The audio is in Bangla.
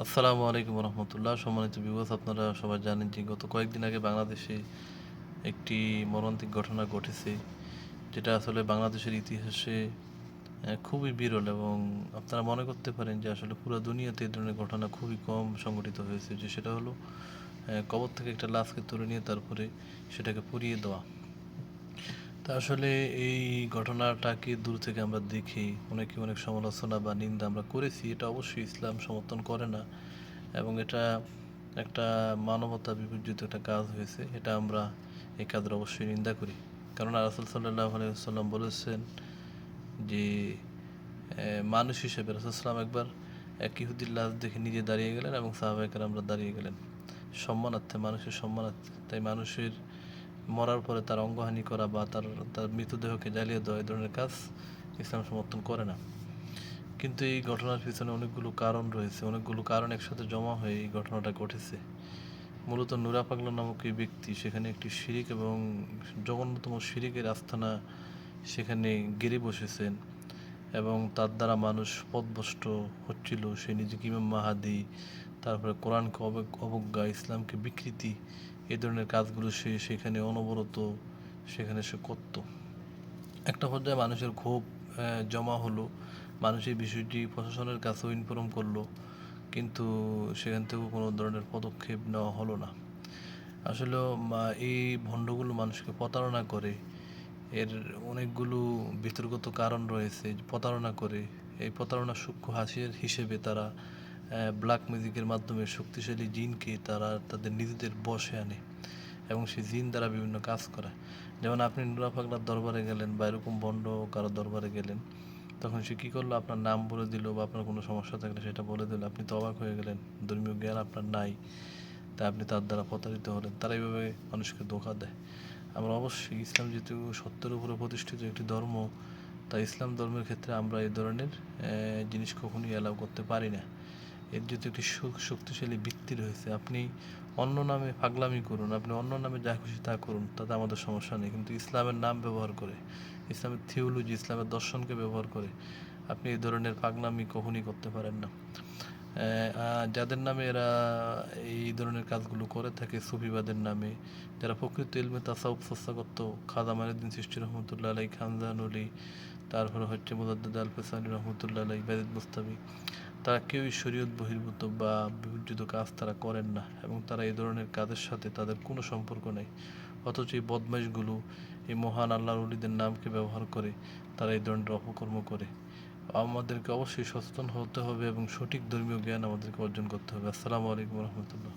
আসসালামু আলাইকুম রহমতুল্লাহ। সম্মানিত ভিউয়ার্স, আপনারা সবাই জানেন যে গত কয়েকদিন আগে বাংলাদেশে একটি মর্মান্তিক ঘটনা ঘটেছে, যেটা আসলে বাংলাদেশের ইতিহাসে খুবই বিরল। এবং আপনারা মনে করতে পারেন যে আসলে পুরো দুনিয়াতে এই ধরনের ঘটনা খুবই কম সংঘটিত হয়েছে, যে সেটা হলো কবর থেকে একটা লাশকে তুলে নিয়ে তারপরে সেটাকে পুড়িয়ে দেওয়া। তা আসলে এই ঘটনাটাকে দূর থেকে আমরা দেখি, অনেকে অনেক সমালোচনা বা নিন্দা আমরা করেছি। এটা অবশ্যই ইসলাম সমর্থন করে না, এবং এটা একটা মানবতা বিবর্জিত একটা কাজ হয়েছে। এটা আমরা এই কাজের অবশ্যই নিন্দা করি। কারণ রাসূল সাল্লাল্লাহু আলাইহি ওয়াসাল্লাম বলেছেন যে মানুষ হিসেবে রাসূল সাল্লাম একবার এক ইহুদির লাশ দেখে নিজে দাঁড়িয়ে গেলেন এবং সাহাবায়ে কেরামরা দাঁড়িয়ে গেলেন সম্মানার্থে, মানুষের সম্মানার্থে। তাই মানুষের মরার পরে তার অঙ্গহানি করা বা তার তার মৃতদেহকে জ্বালিয়ে দেওয়া, এই ধরনের কাজ ইসলাম সমর্থন করে না। কিন্তু এই ঘটনার পিছনে অনেকগুলো কারণ রয়েছে, অনেকগুলো কারণ একসাথে জমা হয়ে এই ঘটনাটা ঘটেছে। মূলত নুরা পাগলা নামক এই ব্যক্তি সেখানে একটি শিরিক এবং জঘন্যতম শিরিকের আস্তানা সেখানে গেড়ে বসেছেন, এবং তার দ্বারা মানুষ পথভ্রষ্ট হচ্ছিল। সে নিজেকে ইমাম মাহাদি, তারপরে কোরআনকে অবজ্ঞা, ইসলামকে বিকৃতি, এই ধরনের কাজগুলো সে সেখানে অনবরত সেখানে সে করত। একটা পর্যায়ে মানুষের ক্ষোভ জমা হলো, মানুষ এই বিষয়টি প্রশাসনের কাছেও ইনফর্ম করলো, কিন্তু সেখান থেকেও কোনো ধরনের পদক্ষেপ নেওয়া হলো না। আসলে এই ভণ্ডগুলো মানুষকে প্রতারণা করে। এর অনেকগুলো বিতর্কিত কারণ রয়েছে যে প্রতারণা করে। এই প্রতারণার সূক্ষ্ম হাসির হিসেবে তারা ব্ল্যাক ম্যাজিকের মাধ্যমে শক্তিশালী জিনকে তারা তাদের নিজেদের বশে আনে, এবং সেই জিন দ্বারা বিভিন্ন কাজ করে। যেমন আপনি নুরা পাগলার দরবারে গেলেন বা এরকম ভণ্ড কারো দরবারে গেলেন, তখন সে কী করলো, আপনার নাম বলে দিল বা আপনার কোনো সমস্যা থাকলে সেটা বলে দিল। আপনি তো অবাক হয়ে গেলেন, ধর্মীয় জ্ঞান আপনার নাই, তাই আপনি তার দ্বারা প্রতারিত হলেন। তারা এইভাবে মানুষকে ধোঁকা দেয়। আমরা অবশ্যই, ইসলাম যেহেতু সত্যের উপরে প্রতিষ্ঠিত একটি ধর্ম, তাই ইসলাম ধর্মের ক্ষেত্রে আমরা এই ধরনের জিনিস কখনোই অ্যালাউ করতে পারি না। এর যেহেতু একটি শক্তিশালী ভিত্তি রয়েছে, আপনি অন্য নামে পাগলামি করুন, আপনি অন্য নামে যা খুশি তা করুন, তাতে আমাদের সমস্যা নেই। কিন্তু ইসলামের নাম ব্যবহার করে, ইসলামের থিওলজি, ইসলামের দর্শনকে ব্যবহার করে আপনি এই ধরনের পাগলামি কখনই করতে পারেন না। যাদের নামে এরা এই ধরনের কাজগুলো করে থাকে, সুফিবাদের নামে, যারা প্রকৃত ইলমে তাসাউফ চর্চা করতো, খাজা মাইনুদ্দিন চিশতি রহমতুল্লাহ আলাই, খানজাহান অলি, তারপরে হচ্ছে মুজাদ্দেদ আল ফেসানি রহমতুল্লাহ আলাই, বাজিদ মুস্তাবি, তারা কেউই শরীয়ত বহির্ভূত বা বিবর্জিত কাজ তারা করেন না, এবং তারা এই ধরনের কাজের সাথে তাদের কোনো সম্পর্ক নেই। অথচ এই বদমাইশগুলো এই মহান আল্লাহর ওলিদের নামকে ব্যবহার করে তারা এই ধরনের অপকর্ম করে। আমাদেরকে অবশ্যই সচেতন হতে হবে এবং সঠিক ধর্মীয় জ্ঞান আমাদেরকে অর্জন করতে হবে। আসসালামু আলাইকুম রহমতুল্লাহ।